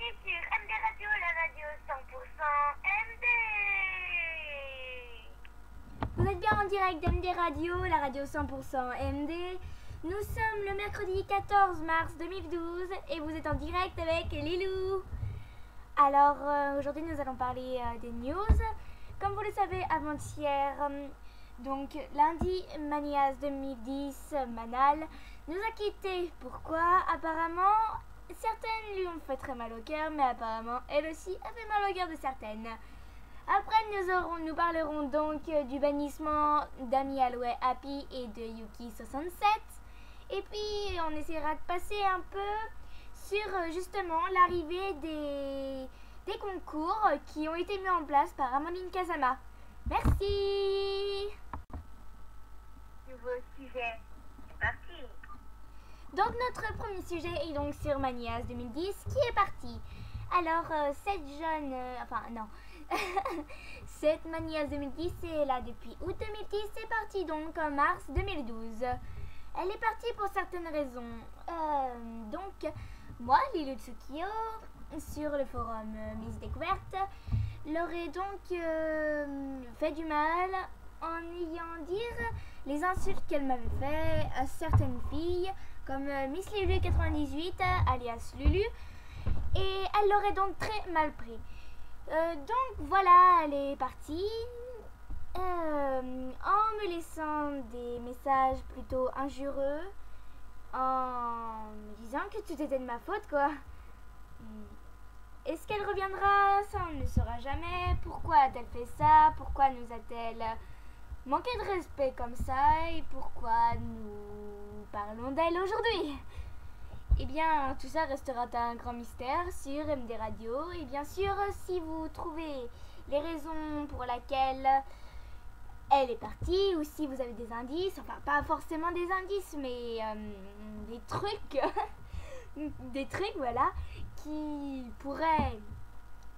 bienvenue sur MD Radio, la radio 100% MD. Vous êtes bien en direct d'MD Radio, la radio 100% MD. Nous sommes le mercredi 14 mars 2012 et vous êtes en direct avec Lilou. Alors aujourd'hui nous allons parler des news. Comme vous le savez, avant-hier, donc lundi, Manias 2010, Manal, nous a quittés. Pourquoi? Apparemment, certaines lui ont fait très mal au cœur, mais apparemment, elle aussi a fait mal au cœur de certaines. Après, nous parlerons donc du bannissement d'Ami Alouet Happy et de Yuki67. Et puis, on essaiera de passer un peu sur justement l'arrivée des concours qui ont été mis en place par Amandine Kazama. Merci. Nouveau sujet, c'est parti. Donc notre premier sujet est donc sur Manias 2010 qui est parti. Alors cette jeune, cette Manias 2010 est là depuis août 2010, c'est parti donc en mars 2012. Elle est partie pour certaines raisons. Donc moi, Lilou Tsukio, sur le forum Miss Découverte, leur ai donc fait du mal en ayant dire les insultes qu'elle m'avait fait à certaines filles comme Miss Lulu 98 alias Lulu, et elle l'aurait donc très mal pris. Donc voilà, elle est partie en me laissant des messages plutôt injurieux, en me disant que tout était de ma faute quoi. Est-ce qu'elle reviendra? Ça on ne le saura jamais. Pourquoi a-t-elle fait ça? Pourquoi nous a-t-elle manqué de respect comme ça? Et pourquoi nous parlons d'elle aujourd'hui? Eh bien, tout ça restera un grand mystère sur MD Radio. Et bien sûr, si vous trouvez les raisons pour lesquelles elle est partie, ou si vous avez des indices, enfin pas forcément des indices, mais des trucs, des trucs, voilà, qui pourraient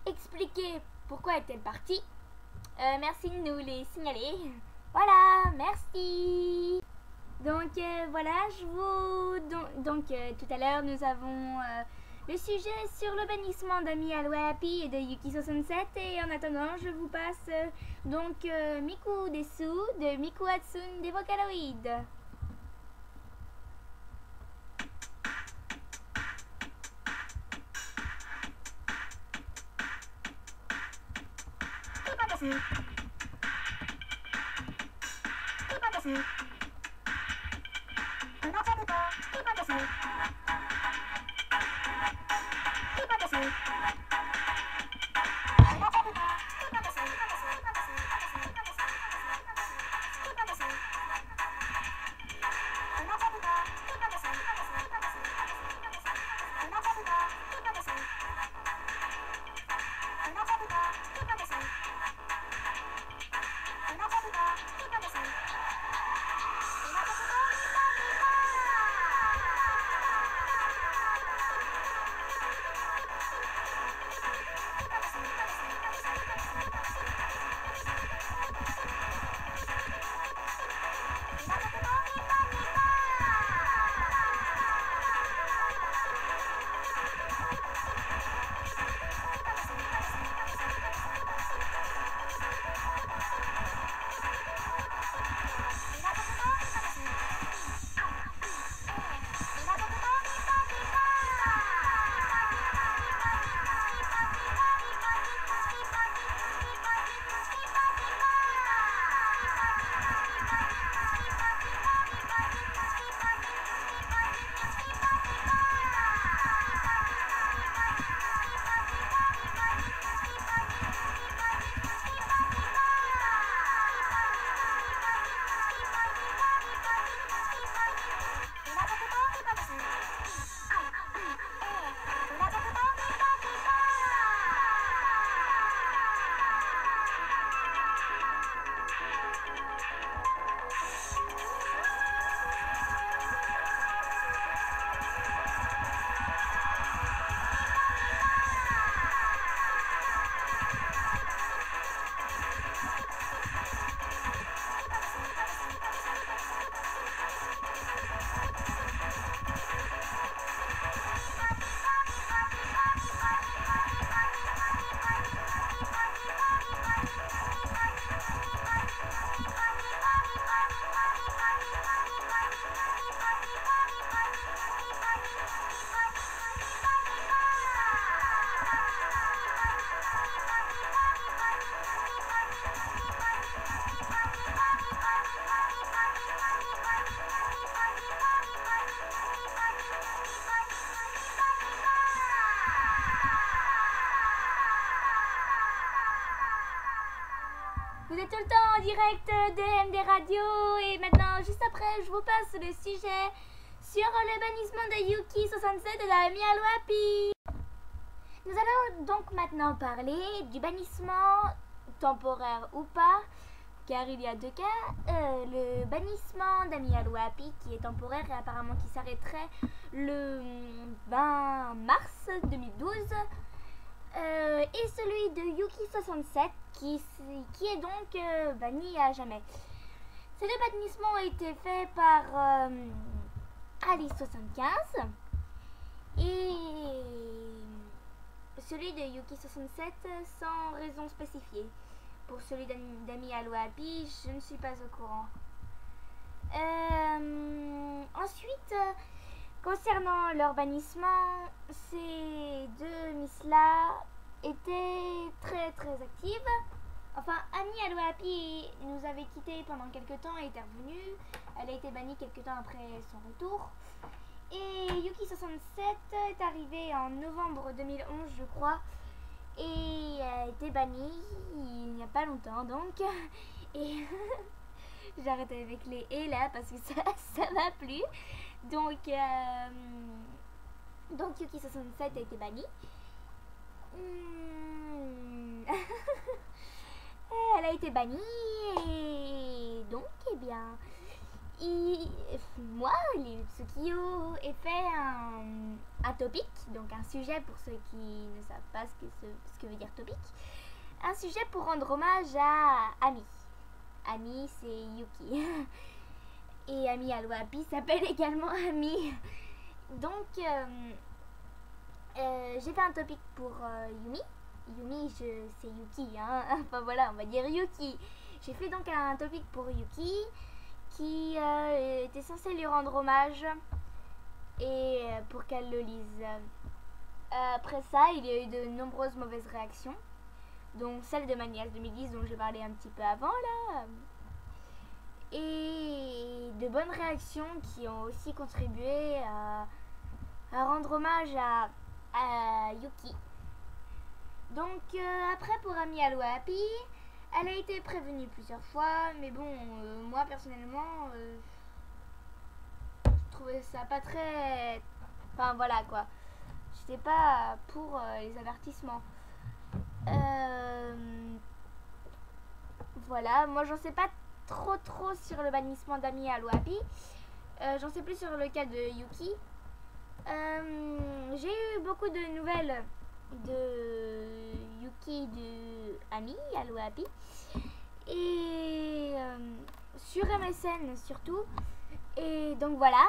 expliquer pourquoi est-elle partie, merci de nous les signaler. Voilà, merci. Donc voilà, tout à l'heure nous avons le sujet sur le bannissement d'Ami Alouet Happy et de Yuki67, et en attendant je vous passe Miku Desu de Miku Hatsune des Vocaloids. Vous êtes tout le temps en direct de MD Radio et maintenant, juste après, je vous passe le sujet sur le bannissement de Yuki 67 et d'Ami Alouapi. Nous allons donc maintenant parler du bannissement temporaire ou pas, car il y a deux cas. Le bannissement d'Ami Alouapi qui est temporaire et apparemment qui s'arrêterait le 20 mars 2012. Et celui de Yuki 67 qui est donc banni à jamais. Ces deux bannissements ont été faits par Alice 75 et celui de Yuki 67 sans raison spécifiée. Pour celui d'Ami Alouapi, je ne suis pas au courant. Ensuite, concernant leur bannissement, ces deux miss-là étaient très actives. Enfin, Ami Alouapi nous avait quittés pendant quelques temps et était revenue. Elle a été bannie quelques temps après son retour. Et Yuki 67 est arrivée en novembre 2011, je crois. Et a été bannie il n'y a pas longtemps, donc. Et j'arrête avec les et là parce que ça va plus. Donc Yuki 67 a été bannie. Elle a été bannie et donc bien moi, Tsukio, ai fait un topic, donc un sujet pour ceux qui ne savent pas ce que veut dire topic. Un sujet pour rendre hommage à Ami. Ami, c'est Yuki. Et Ami Alouapi s'appelle également Ami. Donc, j'ai fait un topic pour Yumi. Yumi, c'est Yuki, hein. Enfin voilà, on va dire Yuki. J'ai fait donc un topic pour Yuki qui était censé lui rendre hommage et pour qu'elle le lise. Après ça, il y a eu de nombreuses mauvaises réactions, dont celle de Manias 2010 dont j'ai parlé un petit peu avant là, et de bonnes réactions qui ont aussi contribué à rendre hommage à Yuki. Donc après, pour Ami Alouapi, elle a été prévenue plusieurs fois, mais bon, moi personnellement, je trouvais ça pas très... Enfin voilà quoi, j'étais pas pour les avertissements. Voilà, moi j'en sais pas trop sur le bannissement d'Ami Alouapi. J'en sais plus sur le cas de Yuki. J'ai eu beaucoup de nouvelles de Yuki, de Ami Alouapi et sur MSN surtout. Et donc voilà,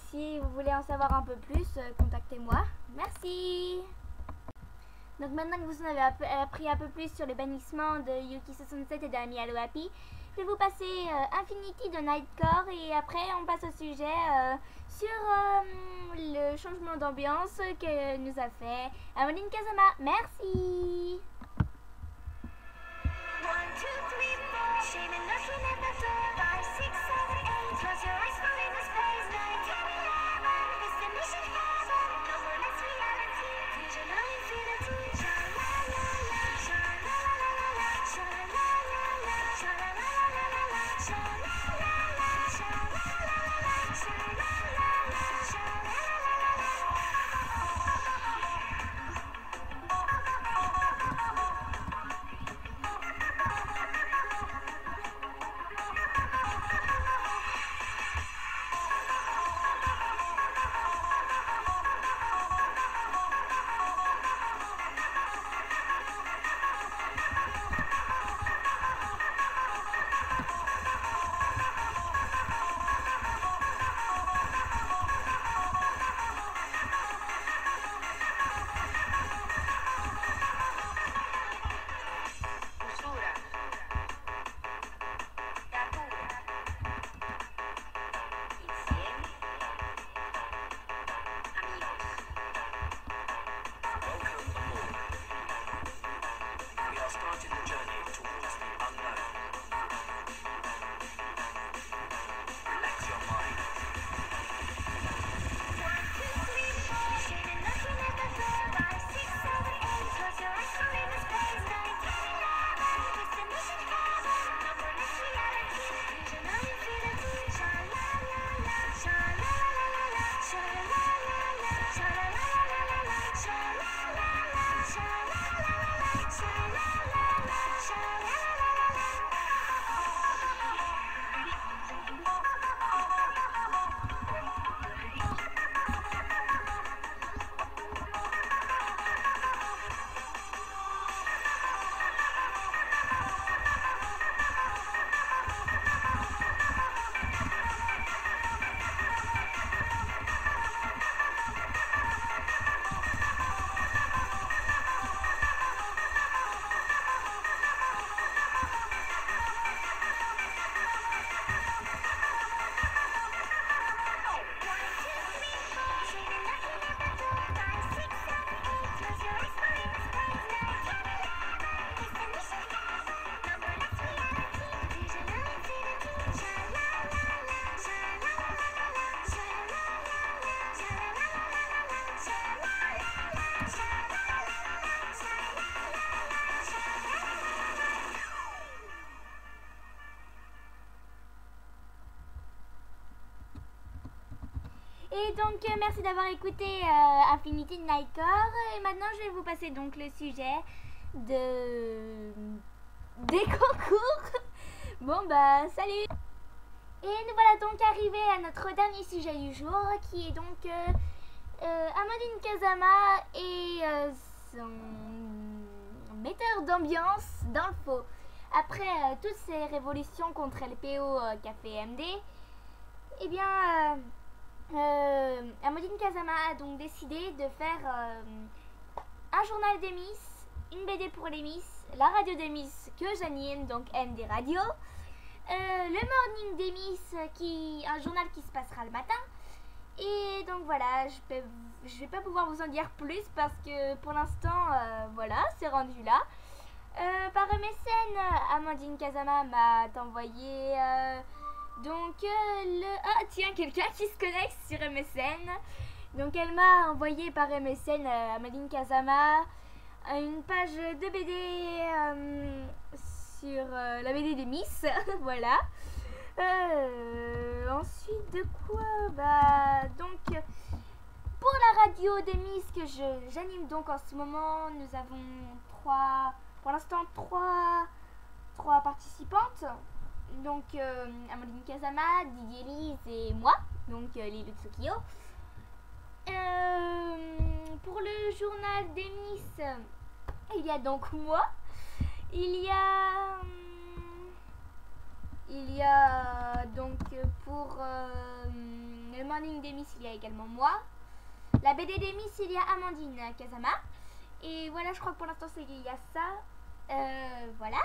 si vous voulez en savoir un peu plus, contactez-moi. Merci. Donc maintenant que vous en avez appris un peu plus sur le bannissement de Yuki 67 et d'Ami Alouapi, je vais vous passer Infinity de Nightcore et après on passe au sujet sur le changement d'ambiance que nous a fait Amandine Kazama. Merci. 1, 2, 3, 4, shaming, looking at the door. 5, 6, 7, 8, close your eyes, fall into space. 9, 10, 11, destination heaven. No more less reality, vision of infinity. Sha la la la, sha la la la la, sha la la la, sha la la la la, sha la la la, sha la la la, sha la la la, sha la la la. donc merci d'avoir écouté Infinity Nightcore. Et maintenant je vais vous passer donc le sujet des concours. Bon bah salut. Et nous voilà donc arrivés à notre dernier sujet du jour, qui est donc Amandine Kazama et son metteur d'ambiance dans le faux. Après toutes ces révolutions contre LPO qu'a fait MD, eh bien Amandine Kazama a donc décidé de faire un journal des Miss, une BD pour les Miss, la radio des Miss que j'anime, donc MD Radio, le morning des Miss, un journal qui se passera le matin. Et donc voilà, je vais pas pouvoir vous en dire plus parce que pour l'instant, voilà, c'est rendu là. Par MSN, Amandine Kazama m'a envoyé ah tiens, quelqu'un qui se connecte sur MSN. Donc elle m'a envoyé par MSN, Amandine Kazama, une page de BD sur la BD des Miss. Voilà. Ensuite de quoi, bah donc pour la radio des Miss que j'anime donc en ce moment, nous avons pour l'instant trois participantes. Donc Amandine Kazama, Didier Lise et moi, donc Lilou Tsukio. Pour le journal des Miss, il y a donc moi, il y a donc pour le morning des Miss, il y a également moi. La BD des Miss, il y a Amandine Kazama. Et voilà, je crois que pour l'instant, il y a ça. Voilà.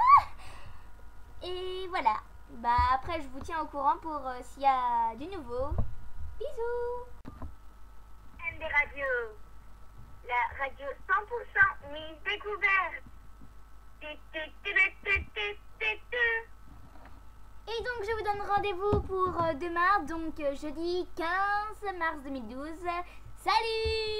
Et voilà. Bah après, je vous tiens au courant pour s'il y a du nouveau. Bisous. MD Radio, la radio 100% Miss Découverte. Et donc je vous donne rendez-vous pour demain, donc jeudi 15 mars 2012. Salut!